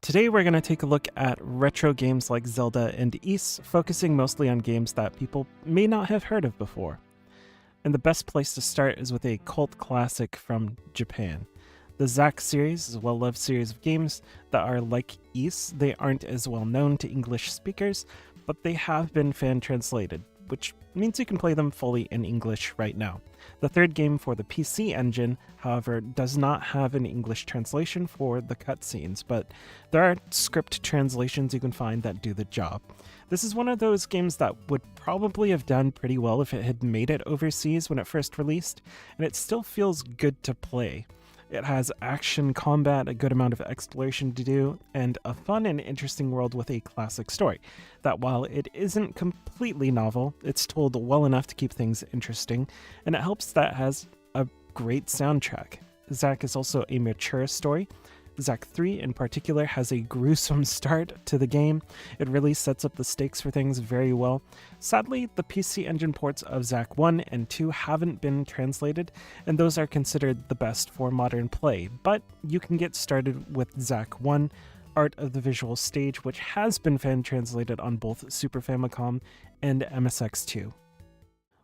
Today we're going to take a look at retro games like Zelda and Ys, focusing mostly on games that people may not have heard of before. And the best place to start is with a cult classic from Japan. The Zack series is a well-loved series of games that are like Ys. They aren't as well known to English speakers, but they have been fan-translated, which means you can play them fully in English right now. The third game for the PC engine, however, does not have an English translation for the cutscenes, but there are script translations you can find that do the job. This is one of those games that would probably have done pretty well if it had made it overseas when it first released, and it still feels good to play. It has action, combat, a good amount of exploration to do, and a fun and interesting world with a classic story that, while it isn't completely novel, it's told well enough to keep things interesting, and it helps that it has a great soundtrack. Zack is also a mature story. Zack 3 in particular has a gruesome start to the game. It really sets up the stakes for things very well. Sadly, the PC engine ports of Zack 1 and 2 haven't been translated, and those are considered the best for modern play, but you can get started with Zack 1, Art of the Visual Stage, which has been fan-translated on both Super Famicom and MSX2.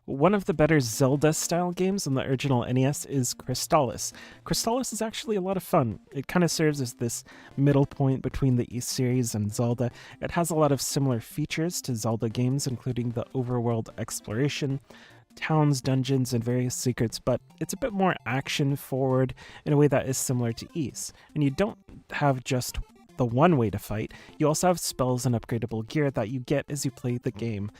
One of the better Zelda-style games on the original NES is Crystalis. Crystalis is actually a lot of fun. It kind of serves as this middle point between the Ys series and Zelda. It has a lot of similar features to Zelda games, including the overworld exploration, towns, dungeons, and various secrets, but it's a bit more action-forward in a way that is similar to Ys. And you don't have just the one way to fight, you also have spells and upgradable gear that you get as you play the game.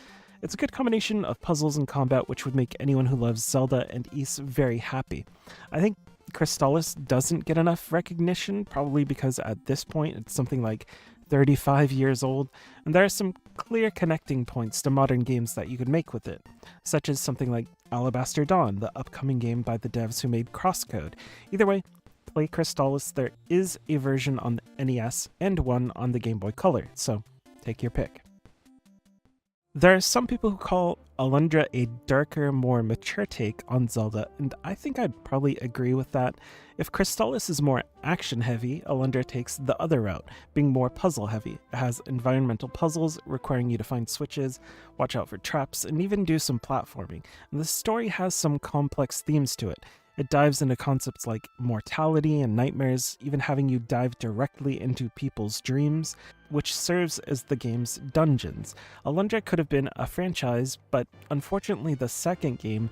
It's a good combination of puzzles and combat, which would make anyone who loves Zelda and Ys very happy. I think Crystalis doesn't get enough recognition, probably because at this point it's something like 35 years old, and there are some clear connecting points to modern games that you could make with it, such as something like Alabaster Dawn, the upcoming game by the devs who made Crosscode. Either way, play Crystalis. There is a version on the NES and one on the Game Boy Color, so take your pick. There are some people who call Alundra a darker, more mature take on Zelda, and I think I'd probably agree with that. If Crystalis is more action-heavy, Alundra takes the other route, being more puzzle-heavy. It has environmental puzzles requiring you to find switches, watch out for traps, and even do some platforming. And the story has some complex themes to it. It dives into concepts like mortality and nightmares, even having you dive directly into people's dreams, which serves as the game's dungeons. Alundra could have been a franchise, but unfortunately the second game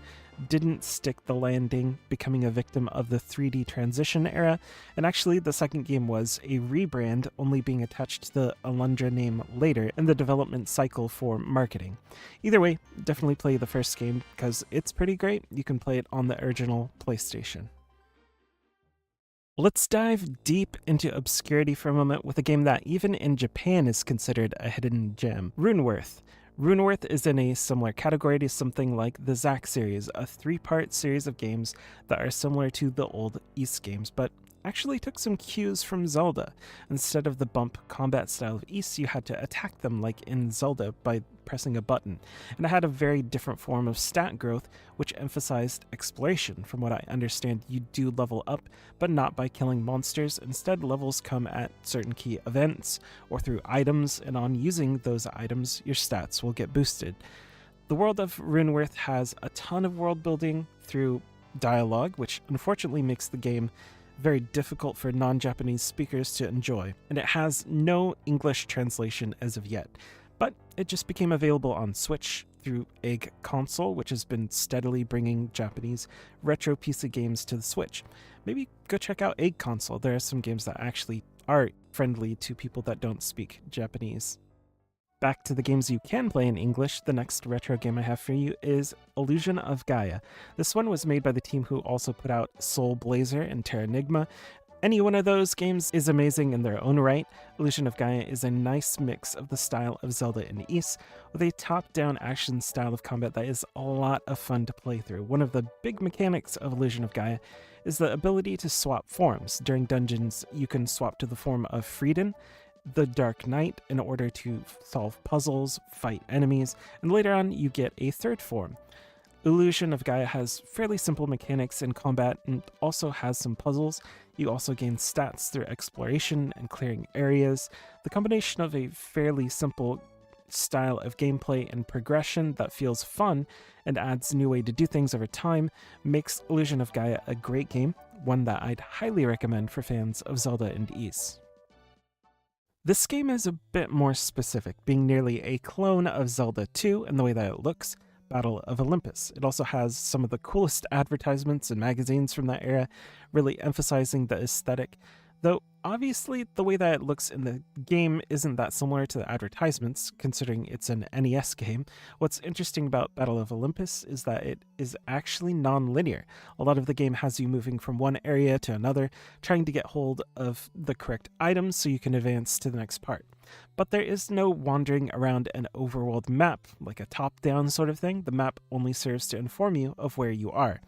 didn't stick the landing, becoming a victim of the 3D transition era, and actually the second game was a rebrand, only being attached to the Alundra name later in the development cycle for marketing. Either way, definitely play the first game because it's pretty great. You can play it on the original PlayStation. Let's dive deep into obscurity for a moment with a game that even in Japan is considered a hidden gem, Rune Worth. Rune Worth is in a similar category to something like the Zack series, a 3-part series of games that are similar to the old Ys games, but actually took some cues from Zelda. Instead of the bump combat style of Ys, you had to attack them like in Zelda by pressing a button, and it had a very different form of stat growth, which emphasized exploration. From what I understand, you do level up, but not by killing monsters. Instead, levels come at certain key events or through items, and on using those items, your stats will get boosted. The world of Rune Worth has a ton of world building through dialogue, which unfortunately makes the game very difficult for non-Japanese speakers to enjoy, and it has no English translation as of yet. But it just became available on Switch through Egg Console, which has been steadily bringing Japanese retro PC games to the Switch. Maybe go check out Egg Console. There are some games that actually are friendly to people that don't speak Japanese. Back to the games you can play in English, the next retro game I have for you is Illusion of Gaia. This one was made by the team who also put out Soul Blazer and Terranigma. Any one of those games is amazing in their own right. Illusion of Gaia is a nice mix of the style of Zelda and Ys, with a top-down action style of combat that is a lot of fun to play through. One of the big mechanics of Illusion of Gaia is the ability to swap forms. During dungeons, you can swap to the form of Frieden, the Dark Knight, in order to solve puzzles, fight enemies, and later on you get a third form. Illusion of Gaia has fairly simple mechanics in combat and also has some puzzles. You also gain stats through exploration and clearing areas. The combination of a fairly simple style of gameplay and progression that feels fun and adds a new way to do things over time makes Illusion of Gaia a great game, one that I'd highly recommend for fans of Zelda and Ys. This game is a bit more specific, being nearly a clone of Zelda 2 in the way that it looks, Battle of Olympus. It also has some of the coolest advertisements and magazines from that era, really emphasizing the aesthetic, though obviously the way that it looks in the game isn't that similar to the advertisements, considering it's an NES game. What's interesting about Battle of Olympus is that it is actually non-linear. A lot of the game has you moving from one area to another, trying to get hold of the correct items so you can advance to the next part. But there is no wandering around an overworld map, like a top-down sort of thing. The map only serves to inform you of where you are.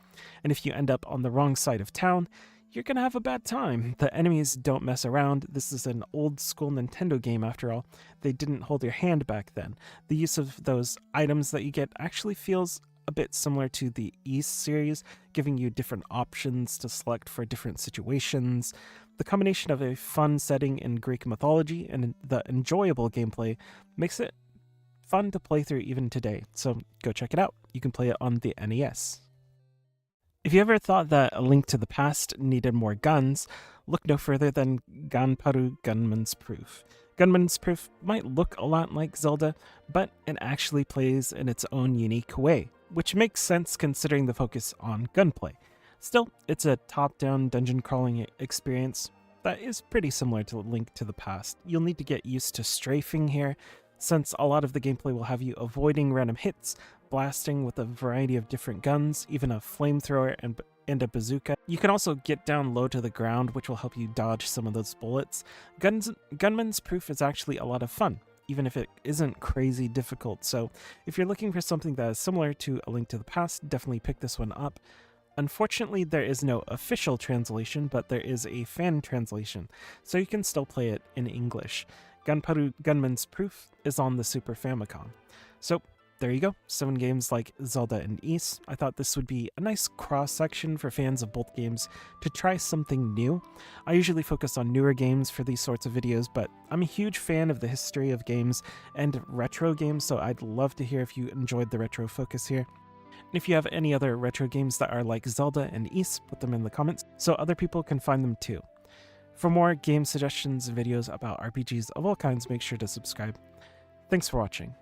And if you end up on the wrong side of town, you're gonna have a bad time. The enemies don't mess around. This is an old-school Nintendo game after all. They didn't hold your hand back then. The use of those items that you get actually feels a bit similar to the Ys series, giving you different options to select for different situations. The combination of a fun setting in Greek mythology and the enjoyable gameplay makes it fun to play through even today, so go check it out. You can play it on the NES. If you ever thought that A Link to the Past needed more guns, look no further than Ganpuru Gunman's Proof. Gunman's Proof might look a lot like Zelda, but it actually plays in its own unique way, which makes sense considering the focus on gunplay. Still, it's a top-down dungeon crawling experience that is pretty similar to Link to the Past. You'll need to get used to strafing here, since a lot of the gameplay will have you avoiding random hits, blasting with a variety of different guns, even a flamethrower and a bazooka. You can also get down low to the ground, which will help you dodge some of those bullets. Gunman's Proof is actually a lot of fun, even if it isn't crazy difficult, so if you're looking for something that is similar to A Link to the Past, definitely pick this one up. Unfortunately, there is no official translation, but there is a fan translation, so you can still play it in English. Ganpuru Gunman's Proof is on the Super Famicom. So there you go, 7 games like Zelda and Ys. I thought this would be a nice cross-section for fans of both games to try something new. I usually focus on newer games for these sorts of videos, but I'm a huge fan of the history of games and retro games, so I'd love to hear if you enjoyed the retro focus here. And if you have any other retro games that are like Zelda and Ys, put them in the comments so other people can find them too. For more game suggestions and videos about RPGs of all kinds, make sure to subscribe. Thanks for watching.